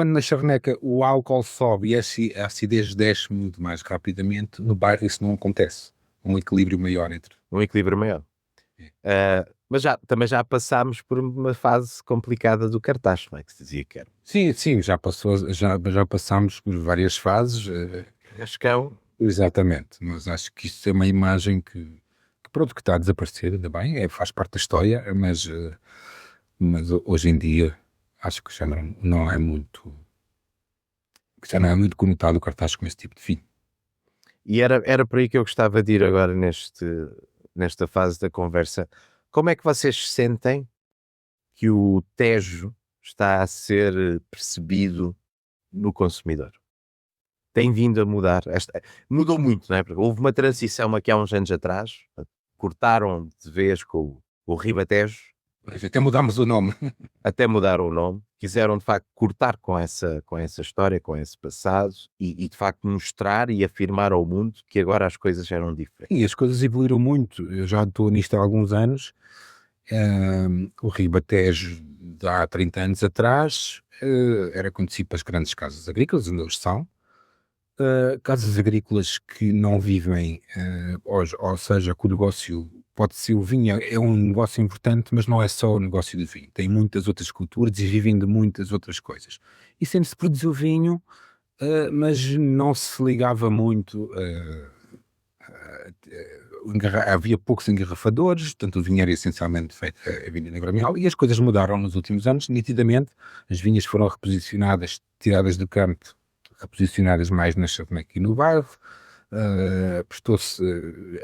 na Charneca o álcool sobe e a acidez desce muito mais rapidamente, no bairro isso não acontece. Um equilíbrio maior entre... Um equilíbrio maior. Mas também já passámos por uma fase complicada do Cartaz, não é que se dizia que era? Sim, já passámos por várias fases. Rascão. Exatamente, mas acho que isso é uma imagem que pronto, que está a desaparecer, ainda bem, faz parte da história, mas hoje em dia acho que já não é muito conotado o Cartaz com esse tipo de vinho. E era por aí que eu gostava de ir agora nesta fase da conversa. Como é que vocês sentem que o Tejo está a ser percebido no consumidor. Tem vindo a mudar. Mudou muito, não é? Porque houve uma transição aqui há uns anos atrás, cortaram de vez com o Ribatejo, Até mudámos o nome. até mudaram o nome, quiseram de facto cortar com essa história, com esse passado e de facto mostrar e afirmar ao mundo que agora as coisas eram diferentes. E as coisas evoluíram muito. Eu já estou nisto há alguns anos. O Ribatejo de há 30 anos atrás era conhecido para as grandes casas agrícolas, onde eles são. Casas agrícolas que não vivem, ou seja, que o negócio pode ser o vinho, é um negócio importante, mas não é só o negócio do vinho. Tem muitas outras culturas e vivem de muitas outras coisas. E sempre se produziu vinho, mas não se ligava muito. Havia poucos engarrafadores, portanto o vinho era essencialmente feito a vinho negra mial, e as coisas mudaram nos últimos anos, nitidamente. As vinhas foram reposicionadas, tiradas do campo, reposicionadas mais na chave aqui no bairro. Apostou-se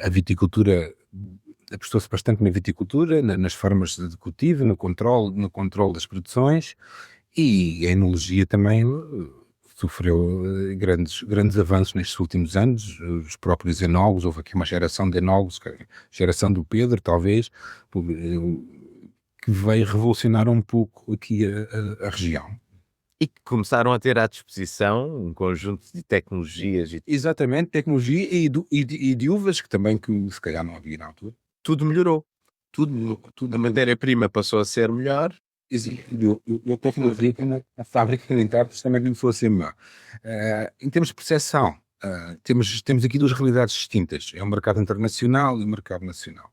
a viticultura, apostou-se bastante na viticultura, nas formas de cultivo, no controle das produções, e a enologia também sofreu grandes avanços nestes últimos anos. Os próprios enólogos, houve aqui uma geração de enólogos, a geração do Pedro, talvez, que veio revolucionar um pouco aqui a região. E que começaram a ter à disposição um conjunto de tecnologias. Exatamente, tecnologia e de uvas, que se calhar não havia na altura. Tudo melhorou. A matéria-prima passou a ser melhor. Eu tecnologia a fábrica de encartes também não fosse melhor. Em termos de percepção, temos aqui duas realidades distintas. É o mercado internacional e o mercado nacional.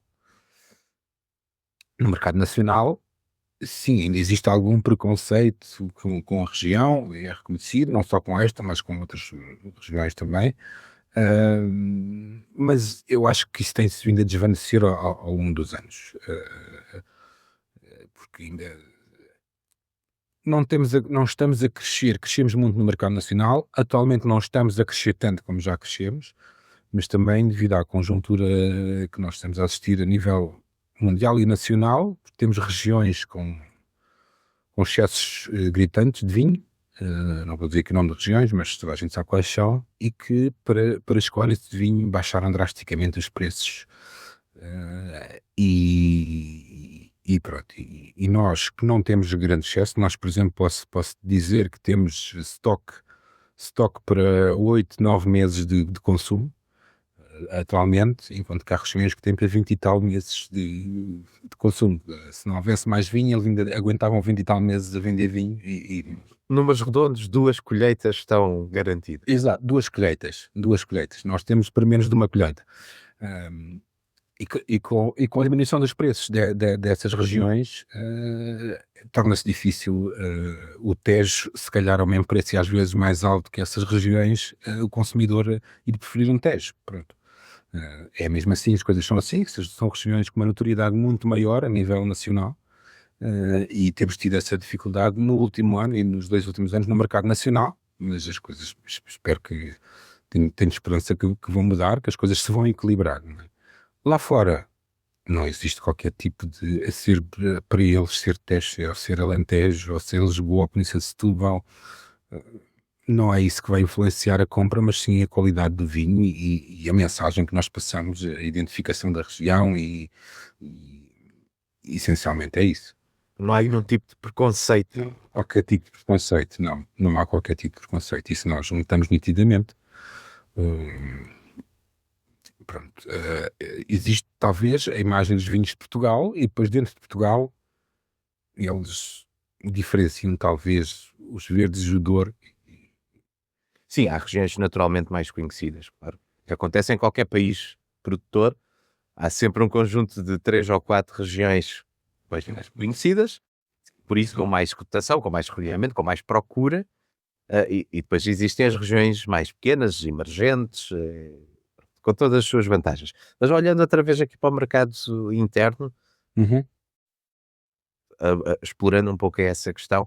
No mercado nacional, sim, ainda existe algum preconceito com a região, é reconhecido, não só com esta, mas com outras regiões também. Mas eu acho que isso tem-se vindo a desvanecer ao longo dos anos. Porque ainda não estamos a crescer, crescemos muito no mercado nacional, atualmente não estamos a crescer tanto como já crescemos, mas também devido à conjuntura que nós estamos a assistir a nível mundial e nacional, temos regiões com excessos gritantes de vinho, não vou dizer que não de regiões, mas toda a gente sabe quais são, e que para escolha de vinho baixaram drasticamente os preços. E pronto, e nós que não temos grande excesso, nós por exemplo posso dizer que temos stock para 8, 9 meses de consumo atualmente, enquanto que há regiões que têm para 20 e tal meses de consumo. Se não houvesse mais vinho, eles ainda aguentavam 20 e tal meses a vender vinho e... Números redondos, 2 colheitas estão garantidas. Exato, 2 colheitas. Nós temos para menos de uma colheita. E com a diminuição dos preços dessas regiões, torna-se difícil o Tejo, se calhar ao mesmo preço e às vezes mais alto que essas regiões, o consumidor ir preferir um Tejo. Pronto. É mesmo assim, as coisas são assim, são regiões com uma notoriedade muito maior a nível nacional, e temos tido essa dificuldade no último ano e nos 2 últimos anos no mercado nacional, mas as coisas, espero que, tenho esperança que vão mudar, que as coisas se vão equilibrar. Não é? Lá fora não existe qualquer tipo de ser para eles ser Tejo, ou ser Alentejo, ou ser Lisboa, ou Península de Setúbal. Não é isso que vai influenciar a compra, mas sim a qualidade do vinho e a mensagem que nós passamos, a identificação da região e essencialmente é isso. Não há nenhum tipo de preconceito. Não. Qualquer tipo de preconceito, não há qualquer tipo de preconceito. Isso nós notamos nitidamente. Pronto. Existe talvez a imagem dos vinhos de Portugal e depois dentro de Portugal eles diferenciam talvez os verdes e o Douro. Sim, há regiões naturalmente mais conhecidas, claro. Que acontece em qualquer país produtor. Há sempre um conjunto de 3 ou 4 regiões mais conhecidas, por isso com mais cotação, com mais recolhimento, com mais procura, e depois existem as regiões mais pequenas, emergentes, com todas as suas vantagens. Mas olhando outra vez aqui para o mercado interno, explorando um pouco essa questão,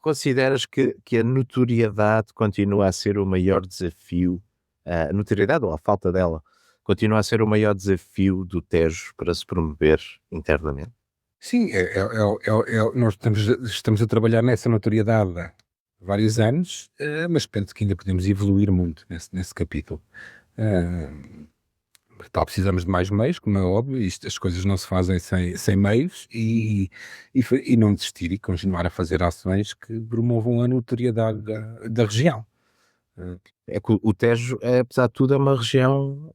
consideras que a notoriedade continua a ser o maior desafio, a notoriedade ou a falta dela, continua a ser o maior desafio do Tejo para se promover internamente? Sim, nós estamos a trabalhar nessa notoriedade vários anos, mas penso que ainda podemos evoluir muito nesse capítulo. Tal, precisamos de mais meios, como é óbvio, as coisas não se fazem sem meios, e não desistir e continuar a fazer ações que promovam a notoriedade da região. É que o Tejo, apesar de tudo, é uma região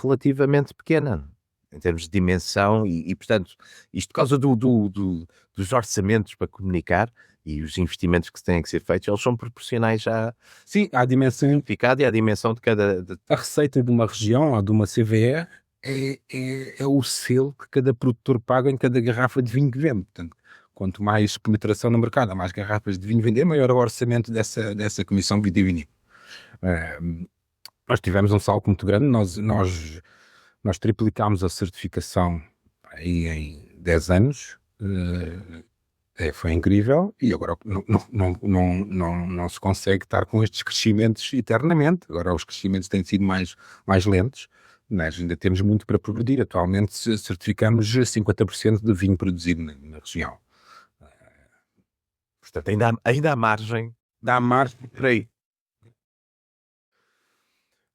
relativamente pequena em termos de dimensão e portanto, isto por causa dos orçamentos para comunicar e os investimentos que têm que ser feitos, eles são proporcionais Sim, à dimensão. e à dimensão de cada... A receita de uma região ou de uma CVE é o selo que cada produtor paga em cada garrafa de vinho que vende. Portanto, quanto mais penetração no mercado, mais garrafas de vinho vender, maior o orçamento dessa comissão vitivinícola. Nós tivemos um salto muito grande, nós triplicámos a certificação aí em 10 anos, foi incrível, e agora não se consegue estar com estes crescimentos eternamente. Agora os crescimentos têm sido mais lentos, mas ainda temos muito para progredir. Atualmente certificamos 50% do vinho produzido na região. Portanto, ainda há margem. Dá margem por aí.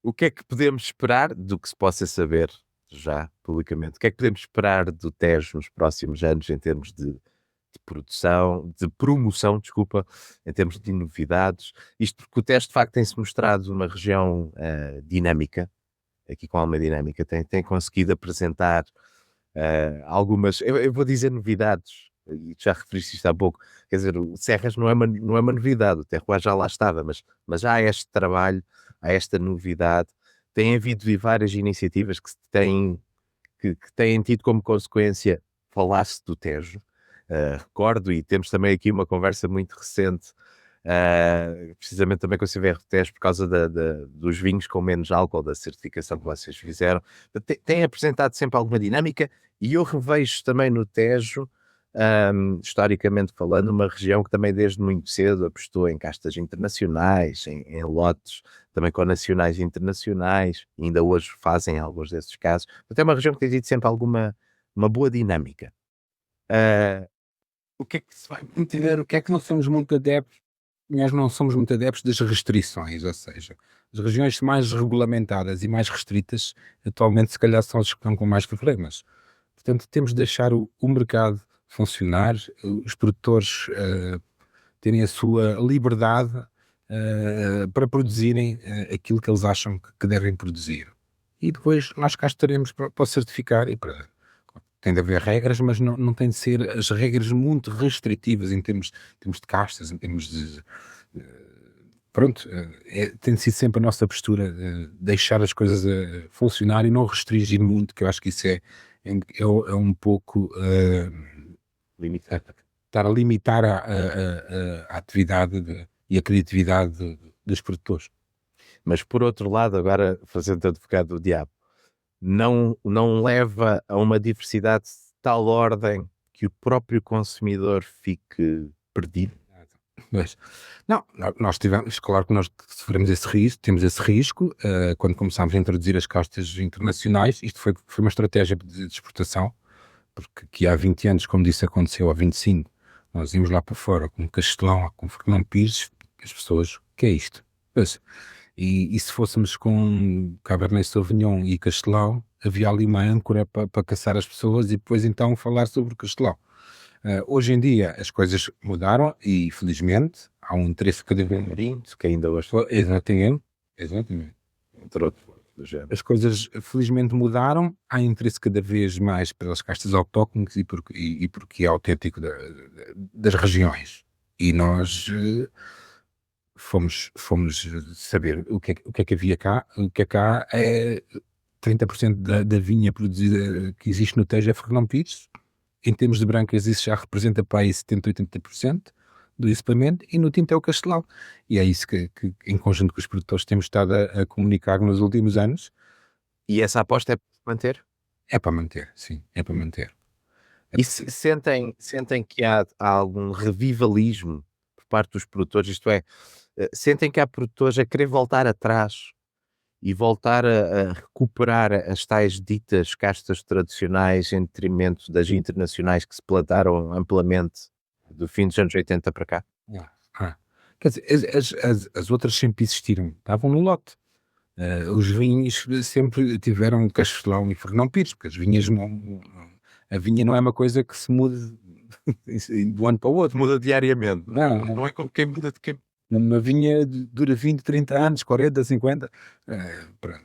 O que é que podemos esperar do que se possa saber já publicamente? O que é que podemos esperar do Tejo nos próximos anos em termos de promoção, em termos de novidades? Isto porque o Tejo de facto tem-se mostrado uma região dinâmica, aqui com alguma dinâmica, tem conseguido apresentar algumas, eu vou dizer novidades, e já referiste isto há pouco, quer dizer, o Serras não é uma novidade, o Terroir já lá estava, mas já há este trabalho, há esta novidade, tem havido várias iniciativas que têm tido como consequência falar-se do Tejo. Recordo, e temos também aqui uma conversa muito recente, precisamente também com o CVR Tejo, por causa dos vinhos com menos álcool, da certificação que vocês fizeram. Tem apresentado sempre alguma dinâmica, e eu revejo também no Tejo, historicamente falando, uma região que também desde muito cedo apostou em castas internacionais, em lotes também com nacionais e internacionais, e ainda hoje fazem alguns desses casos. Portanto, é uma região que tem tido sempre uma boa dinâmica. O que é que se vai entender? O que é que nós somos muito adeptos? Nós não somos muito adeptos das restrições, ou seja, as regiões mais regulamentadas e mais restritas atualmente se calhar são as que estão com mais problemas. Portanto, temos de deixar o mercado funcionar, os produtores terem a sua liberdade para produzirem aquilo que eles acham que devem produzir. E depois nós cá estaremos para certificar e para... Tem de haver regras, mas não tem de ser as regras muito restritivas em termos de castas, em termos de... Pronto, tem de ser sempre a nossa postura, deixar as coisas funcionar e não restringir muito, que eu acho que isso é um pouco estar a limitar a atividade e a criatividade dos produtores. Mas por outro lado, agora fazendo advogado do diabo, não leva a uma diversidade de tal ordem que o próprio consumidor fique perdido? Mas, não, nós tivemos, claro que nós sofremos esse risco, temos esse risco, quando começámos a introduzir as castas internacionais. Isto foi uma estratégia de exportação, porque que há 20 anos, como disse, aconteceu há 25, nós íamos lá para fora com Castelão, com Fernando Pires, as pessoas, o que é isto? E se fôssemos com Cabernet Sauvignon e Castelão, havia ali uma âncora para caçar as pessoas e depois então falar sobre Castelão. Hoje em dia as coisas mudaram e felizmente há um interesse cada vez mais, que ainda hoje exatamente. Entre outros do género. As coisas felizmente mudaram, há interesse cada vez mais pelas castas autóctones e porque é autêntico das regiões. E nós fomos saber o que é que havia cá. O que é cá é 30% da vinha produzida que existe no Tejo é Fernão Pires. Em termos de brancas isso já representa para aí 70-80% do equipamento, e no tinto é o Castelão. E é isso que em conjunto com os produtores temos estado a comunicar nos últimos anos. E essa aposta é para manter? É para manter, sim, é para manter. E sentem que há algum revivalismo por parte dos produtores, isto é, sentem que há produtores a querer voltar atrás e voltar a recuperar as tais ditas castas tradicionais em detrimento das internacionais que se plantaram amplamente do fim dos anos 80 para cá? Quer dizer, as outras sempre existiram, estavam no lote. Os vinhos sempre tiveram Castelão e Fernão Pires, porque as vinhas a vinha não é uma coisa que se muda do ano para o outro. Muda diariamente. Não é como quem muda de quem. uma vinha dura 20, 30 anos, 40, 50. Pronto.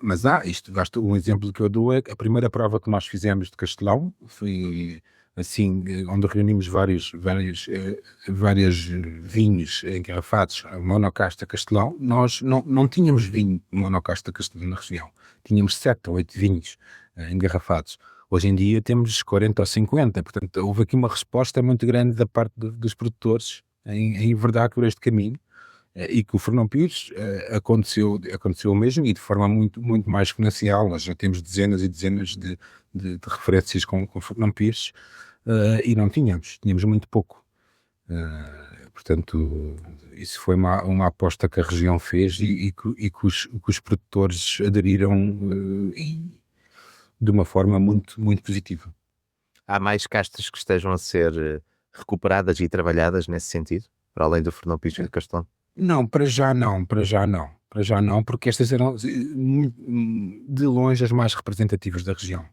Mas isto, basta um exemplo que eu dou é que a primeira prova que nós fizemos de Castelão foi assim, onde reunimos vários vinhos engarrafados, monocasta Castelão. Nós não tínhamos vinho monocasta Castelão na região, tínhamos 7 ou 8 vinhos engarrafados. Hoje em dia temos 40 ou 50, portanto houve aqui uma resposta muito grande da parte dos produtores em enverdar por este caminho, e que o Fernão Pires aconteceu o mesmo e de forma muito, muito mais exponencial. Nós já temos dezenas e dezenas de referências com Fernão Pires, e não tínhamos muito pouco. Portanto, isso foi uma aposta que a região fez e que os produtores aderiram de uma forma muito, muito positiva. Há mais castas que estejam a ser recuperadas e trabalhadas nesse sentido, para além do Fernão Pires e do Castelão? Não, para já não, porque estas eram de longe as mais representativas da região.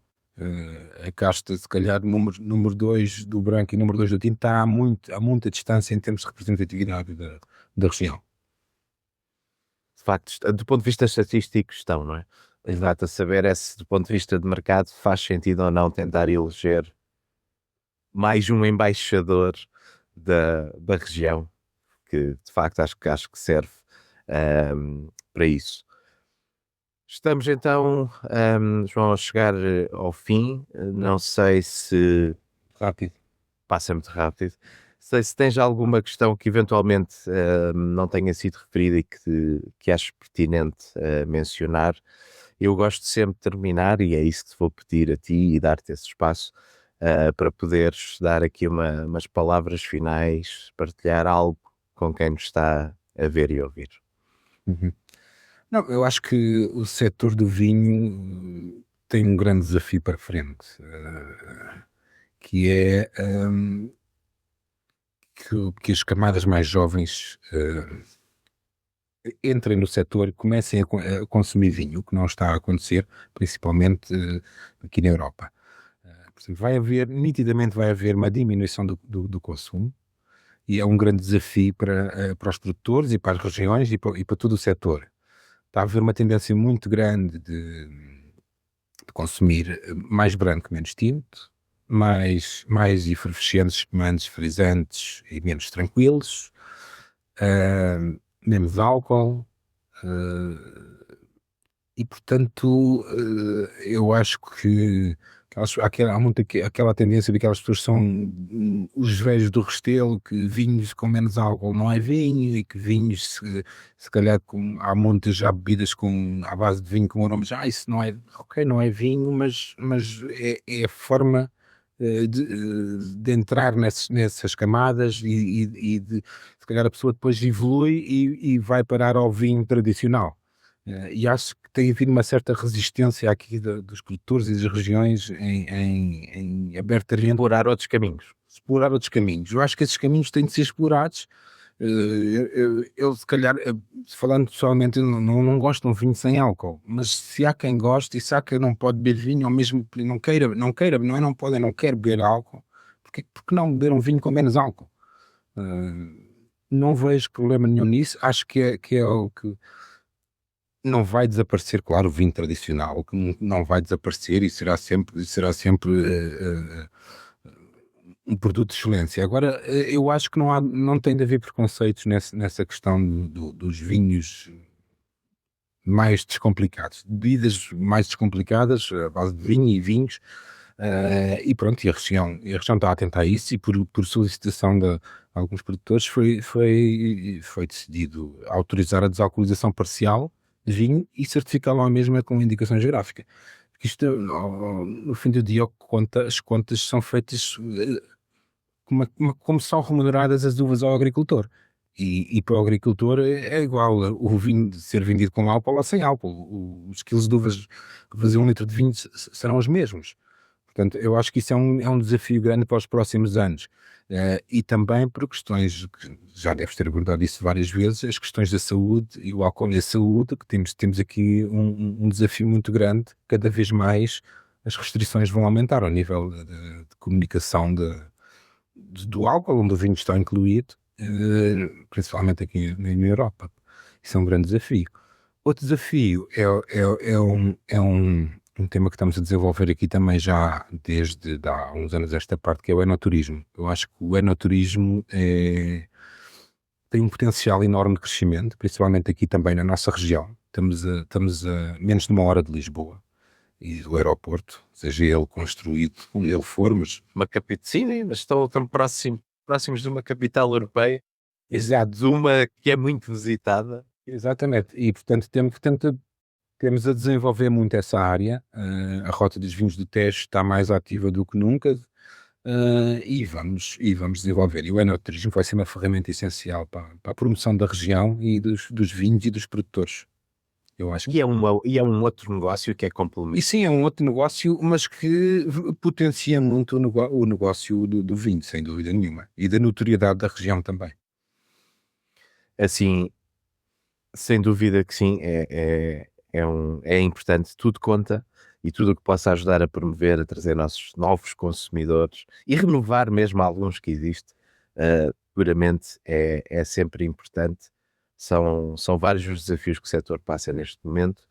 A casta, se calhar, número 2 do branco e número 2 do tinto está a muita distância em termos de representatividade da região. De facto, do ponto de vista estatístico estão, não é? Exato, a saber é se do ponto de vista de mercado faz sentido ou não tentar eleger mais um embaixador da região, que de facto acho que serve para isso. Estamos então, João, a chegar ao fim. Não sei se Rápido. passa muito rápido. Sei se tens alguma questão que eventualmente não tenha sido referida e que aches pertinente mencionar. Eu gosto sempre de terminar, e é isso que te vou pedir a ti e dar-te esse espaço para poderes dar aqui umas palavras finais, partilhar algo com quem nos está a ver e ouvir. Uhum. Não, eu acho que o setor do vinho tem um grande desafio para frente, que é que as camadas mais jovens entrem no setor e comecem a consumir vinho, o que não está a acontecer, principalmente aqui na Europa. Portanto, nitidamente vai haver uma diminuição do consumo, e é um grande desafio para os produtores e para as regiões e para todo o setor. Está a haver uma tendência muito grande de consumir mais branco, menos tinto, mais efervescentes, menos frisantes e menos tranquilos, menos álcool, e portanto eu acho que há muito aquela tendência de que aquelas pessoas são os velhos do Restelo, que vinhos com menos álcool não é vinho, e que vinhos se calhar há muitas já bebidas à base de vinho com aromas, isso não é, ok, não é vinho, mas é a forma de entrar nessas camadas e de, se calhar a pessoa depois evolui e vai parar ao vinho tradicional. E acho que tem havido uma certa resistência aqui dos produtores e das regiões em abertamente Explorar outros caminhos. Eu acho que esses caminhos têm de ser explorados. Eu se calhar, falando pessoalmente, eu não gosto de um vinho sem álcool, mas se há quem goste e se há quem não pode beber vinho, ou mesmo não queira, não pode, não quer beber álcool, porque não beber um vinho com menos álcool? Não vejo problema nenhum nisso. Acho que é o que não vai desaparecer, claro, o vinho tradicional, que não vai desaparecer e será sempre um produto de excelência. Agora, eu acho que não tem de haver preconceitos nessa questão dos vinhos mais descomplicados, bebidas mais descomplicadas, a base de vinho e vinhos, e pronto, e a região está atenta a isso, e por solicitação de alguns produtores foi decidido autorizar a desalcoolização parcial de vinho e certificá-lo à mesma com indicação geográfica. Porque isto, no fim do dia, as contas são feitas como são remuneradas as uvas ao agricultor. E para o agricultor é igual o vinho ser vendido com álcool ou sem álcool. Os quilos de uvas para fazer 1 litro de vinho serão os mesmos. Portanto, eu acho que isso é um desafio grande para os próximos anos. E também por questões, que já deves ter abordado isso várias vezes, as questões da saúde e o álcool e a saúde, que temos aqui um desafio muito grande. Cada vez mais as restrições vão aumentar ao nível de comunicação do álcool, onde o vinho está incluído, principalmente aqui na Europa. Isso é um grande desafio. Outro desafio é um tema que estamos a desenvolver aqui também já desde há uns anos esta parte, que é o enoturismo. Eu acho que o enoturismo tem um potencial enorme de crescimento, principalmente aqui também na nossa região. Estamos a menos de 1 hora de Lisboa e do aeroporto, seja ele construído onde ele for, mas Uma capital, sim, mas estão tão próximos de uma capital europeia, exato, de uma que é muito visitada. exatamente. E portanto temos a desenvolver muito essa área. A Rota dos Vinhos do Tejo está mais ativa do que nunca, e vamos desenvolver. E o enoturismo vai ser uma ferramenta essencial para a promoção da região e dos vinhos e dos produtores. Eu acho que E é um outro negócio que é complementar. e sim, é um outro negócio, mas que potencia muito o negócio do vinho, sem dúvida nenhuma, e da notoriedade da região também. Assim, sem dúvida que sim, é importante, tudo conta, e tudo o que possa ajudar a promover, a trazer nossos novos consumidores e renovar mesmo alguns que existem, seguramente é sempre importante. São vários os desafios que o setor passa neste momento.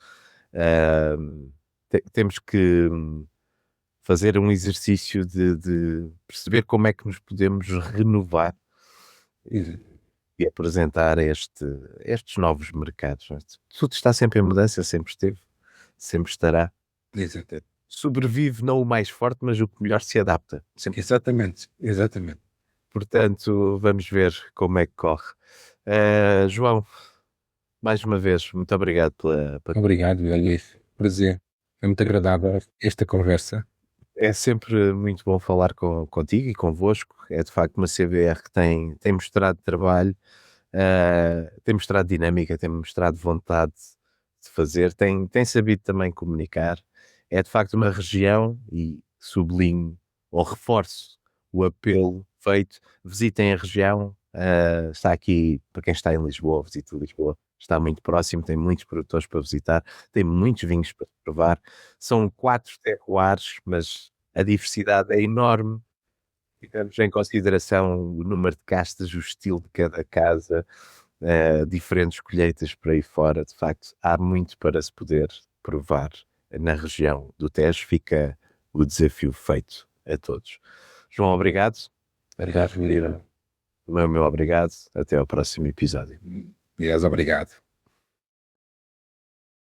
Temos que fazer um exercício de perceber como é que nos podemos renovar e apresentar estes novos mercados. Tudo está sempre em mudança, sempre esteve, sempre estará. Exatamente. Sobrevive não o mais forte, mas o que melhor se adapta. Sempre. Exatamente. Portanto, vamos ver como é que corre. João, mais uma vez, muito obrigado pela. Obrigado, Luís. Prazer. Foi muito agradável esta conversa. É sempre muito bom falar contigo e convosco. É de facto uma CBR que tem mostrado trabalho, tem mostrado dinâmica, tem mostrado vontade de fazer, tem sabido também comunicar. É de facto uma região, e sublinho ou reforço o apelo feito. Visitem a região, está aqui, para quem está em Lisboa, visite Lisboa, está muito próximo, tem muitos produtores para visitar, tem muitos vinhos para provar. São 4 terroirs, mas a diversidade é enorme. Tivemos em consideração o número de castas, o estilo de cada casa, diferentes colheitas por aí fora. De facto, há muito para se poder provar na região do Tejo. Fica o desafio feito a todos. João, obrigado. Obrigado, Miriam. Meu obrigado. Até ao próximo episódio. Obrigado.